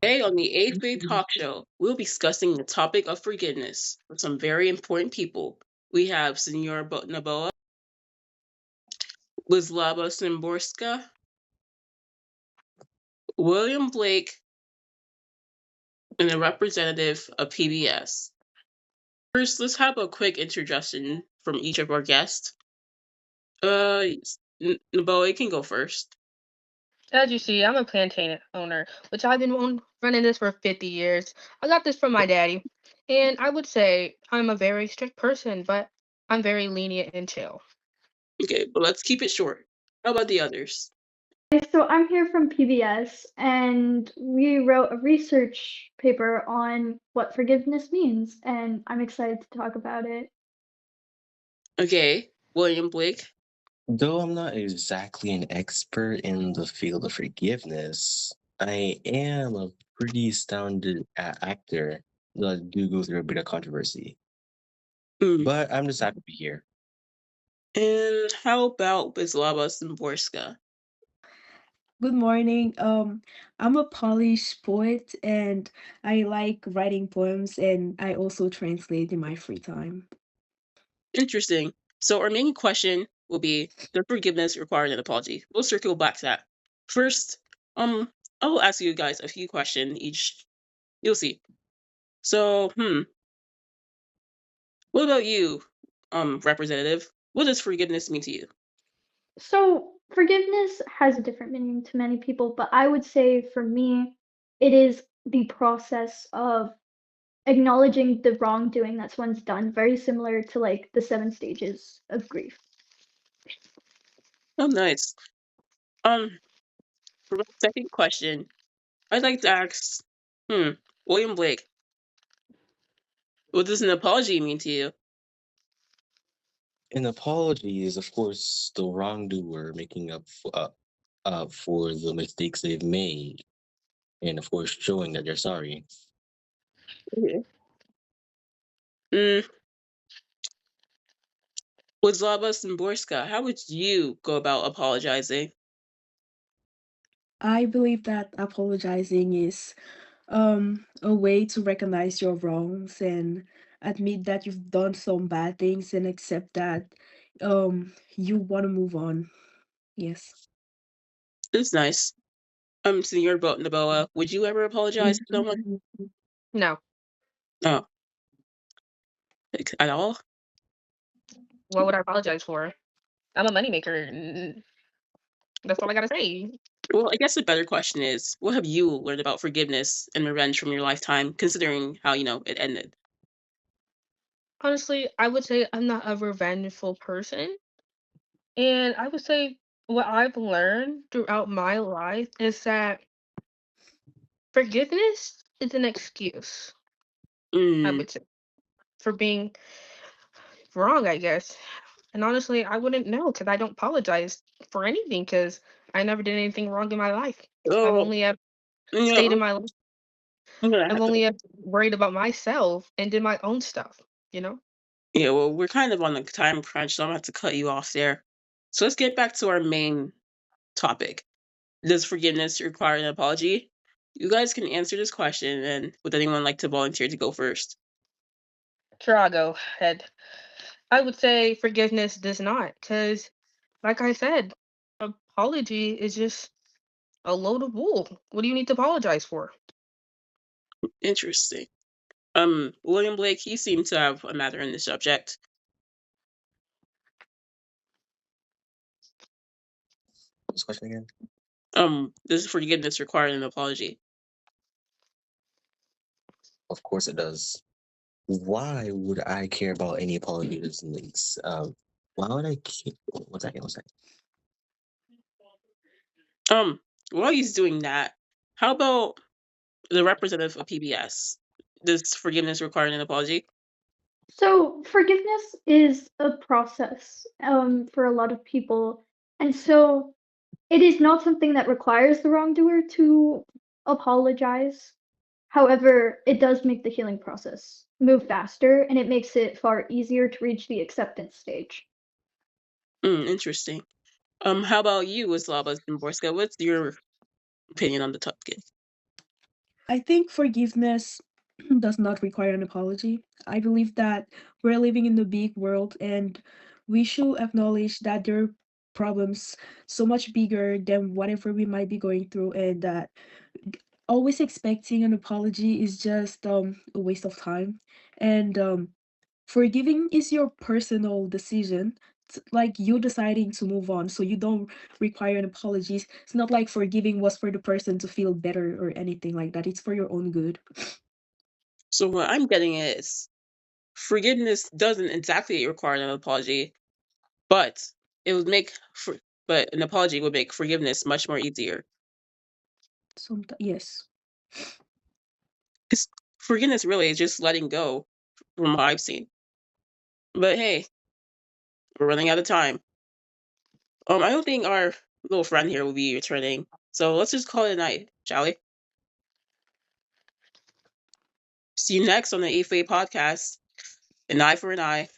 Today on the AEFAE talk show, we'll be discussing the topic of forgiveness with some very important people. We have Senora Naboa, Wisława Szymborska, William Blake, and a representative of PBS. First, let's have a quick introduction from each of our guests. Naboa, you can go first. As you see, I'm a plantain owner, which I've been running this for 50 years. I got this from my daddy. And I would say I'm a very strict person, but I'm very lenient and chill. Okay, but let's keep it short. How about the others? So I'm here from PBS, and we wrote a research paper on what forgiveness means, and I'm excited to talk about it. Okay, William Blake. Though I'm not exactly an expert in the field of forgiveness, I am a pretty astounded actor that do go through a bit of controversy. Mm. But I'm just happy to be here. And how about Wisława Szymborska? Good morning. I'm a Polish poet and I like writing poems and I also translate in my free time. Interesting. So our main question will be: does forgiveness require an apology? We'll circle back to that. First, I will ask you guys a few questions each. You'll see. So, what about you, representative? What does forgiveness mean to you? So forgiveness has a different meaning to many people, but I would say for me, it is the process of acknowledging the wrongdoing that's one's done, very similar to like the 7 stages of grief. Oh, nice. Um, for my second question, I'd like to ask, William Blake, what does an apology mean to you? An apology is, of course, the wrongdoer making up for the mistakes they've made, and of course, showing that they're sorry. Okay. Mm, Wisława Szymborska, how would you go about apologizing? I believe that apologizing is a way to recognize your wrongs and admit that you've done some bad things and accept that you want to move on. Yes. That's nice. Senor Naboa, would you ever apologize to someone? No. No, like, at all? What would I apologize for? I'm a moneymaker. That's all I gotta say. Well, I guess the better question is, what have you learned about forgiveness and revenge from your lifetime, considering how, it ended? Honestly, I would say I'm not a revengeful person. And I would say what I've learned throughout my life is that forgiveness is an excuse, I Mm, would say, for being wrong, I guess. And honestly, I wouldn't know because I don't apologize for anything because I never did anything wrong in my life. I've oh, only ever you stayed in know, my life. I'm gonna I've have to. only ever worried about myself and did my own stuff, you know? Yeah, well, we're kind of on a time crunch, so I'm gonna have to cut you off there. So let's get back to our main topic. Does forgiveness require an apology? You guys can answer this question, and would anyone like to volunteer to go first? Sure, I'll go ahead. I would say forgiveness does not because, like I said, apology is just a load of wool. What do you need to apologize for? Interesting. William Blake, he seemed to have a matter in the subject. What's the question again? Does forgiveness require an apology? Of course, it does. Why would I care about any apologies and links? Why would I care? One second, one second. While he's doing that, how about the representative of PBS? Does forgiveness require an apology? So forgiveness is a process for a lot of people, and so it is not something that requires the wrongdoer to apologize. However, it does make the healing process move faster, and it makes it far easier to reach the acceptance stage. Interesting. How about you, Wisława Szymborska? What's your opinion on the topic? I think forgiveness does not require an apology. I believe that we're living in the big world and we should acknowledge that there are problems so much bigger than whatever we might be going through, and that always expecting an apology is just a waste of time. And forgiving is your personal decision. It's like you deciding to move on, so you don't require an apology. It's not like forgiving was for the person to feel better or anything like that. It's for your own good. So what I'm getting is forgiveness doesn't exactly require an apology, but it would make but an apology would make forgiveness much more easier. Sometimes, yes. Because forgiveness really is just letting go from what I've seen. But hey, we're running out of time. I don't think our little friend here will be returning. So let's just call it a night, shall we? See you next on the AEFAE podcast. An eye for an eye.